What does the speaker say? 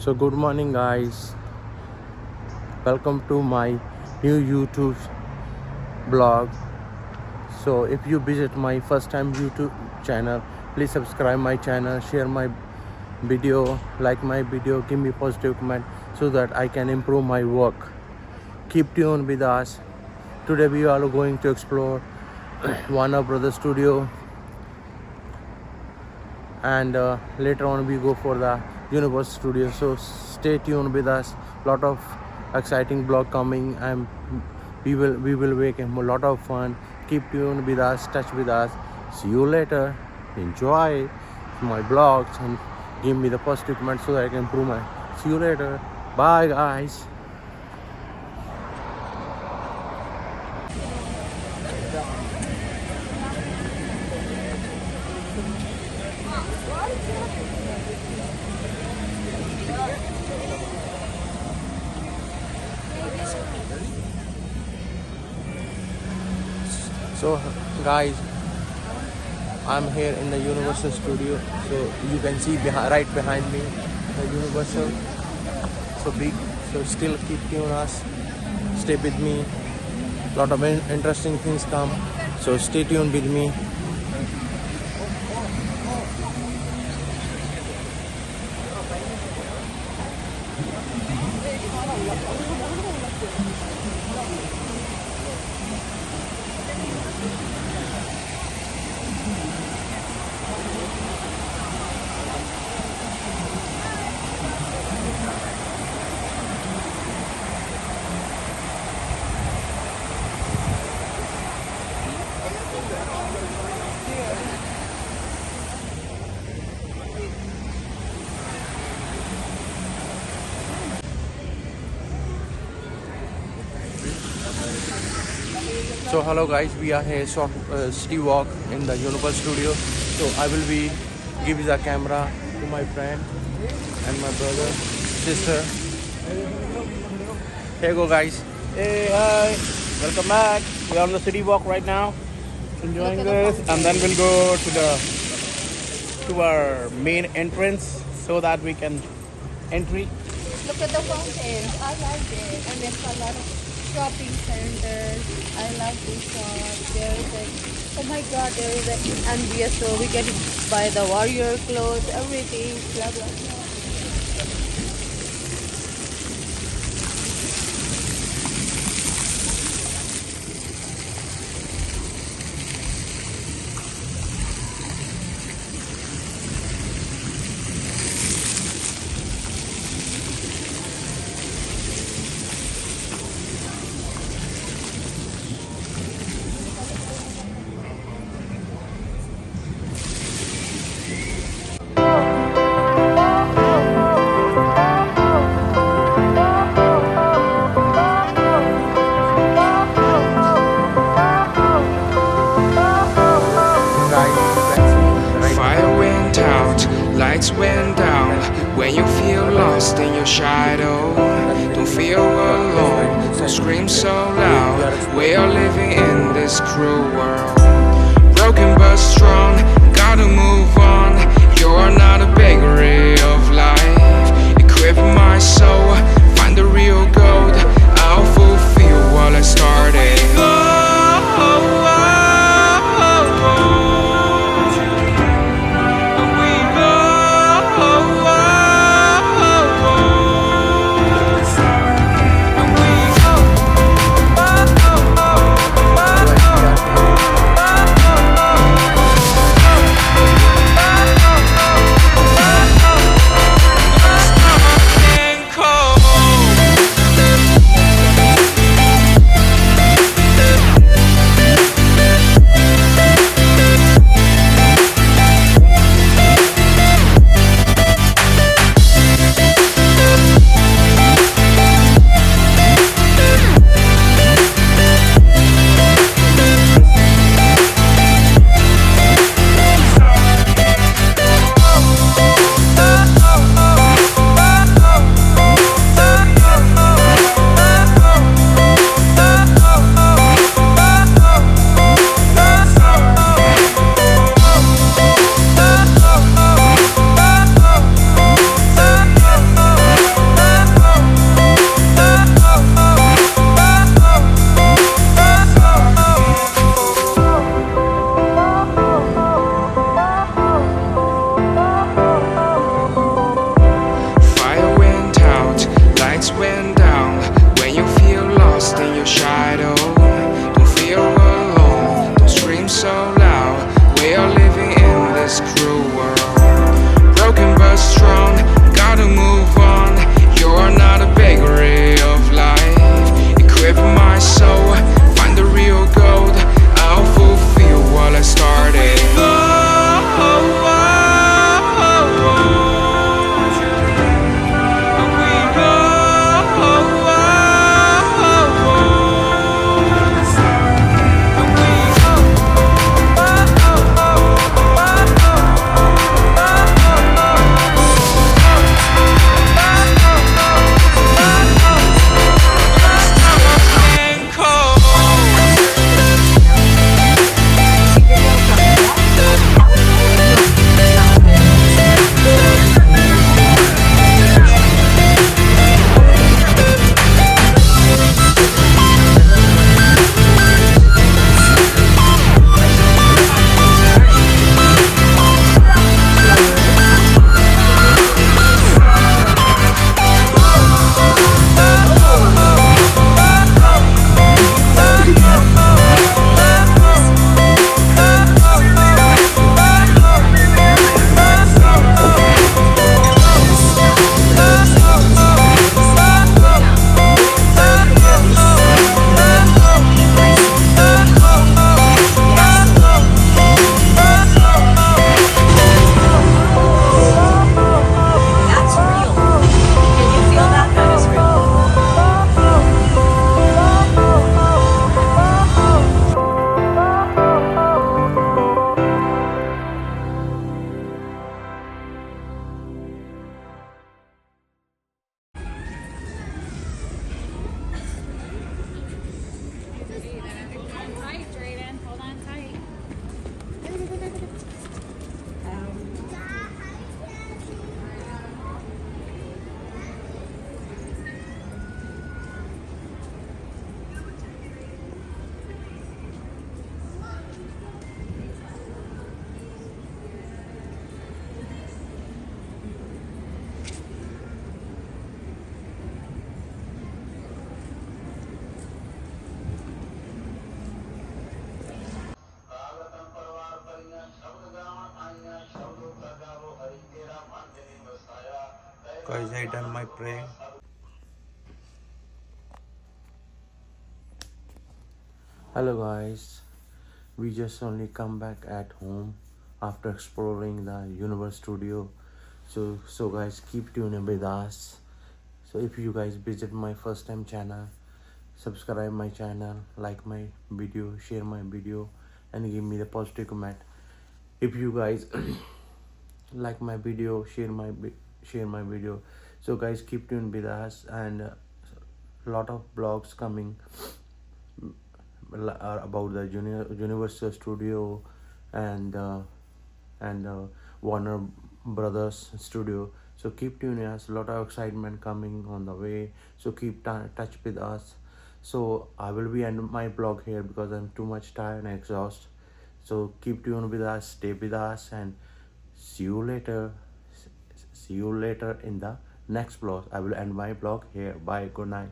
So good morning guys, welcome to my new YouTube blog. So if you visit my first time YouTube channel, please subscribe my channel, share my video, like my video, give me positive comment so that I can improve my work. Keep tuned with us. Today we are going to explore Warner Brothers studio, and later on we go for the Universal studio. So stay tuned with us. Lot of exciting blog coming, and we will make a lot of fun. Keep tuned with us, touch with us. See you later. Enjoy my blogs and give me the positive comment so that I can improve my. See you later. Bye guys. So guys, I'm here in the Universal studio. So you can see right behind me the Universal. So big. So still keep tuned us. Stay with me. Lot of interesting things come. So stay tuned with me. So hello guys, we are here short city walk in the Universal studio. So I will be give the camera to my friend and my brother, sister. Here go guys. Hey, hi, welcome back. We're on the city walk right now, enjoying this, and then we'll go to our main entrance so that we can entry. Look at the fountains. I like it. And there's a lot of shopping centers. I love this one. There is a, oh my god, there is a NBS store. We can buy the warrior clothes, everything, blah blah blah. Lights went down when you feel lost in your shadow. Don't feel alone, don't scream so loud. We are living in this cruel world. Broken but strong, gotta move on. You're not a bakery of life. Equip my soul, find the real gold. I'll fulfill what I started. guys, I done my pray. Hello guys, we just only come back at home after exploring the universe studio. So guys, keep tuning with us. So if you guys visit my first time channel, subscribe my channel, like my video, share my video, and give me the positive comment. If you guys like my video, share my video. So guys, keep tuned with us, and lot of blogs coming about the Universal Studio and Warner Brothers Studio. So keep tuning us. A lot of excitement coming on the way. So keep touch with us. So I will be end my blog here because I'm too much tired and exhausted. So keep tuned with us. Stay with us, and see you later. See you later in the next vlog. I will end my blog here. Bye. Good night.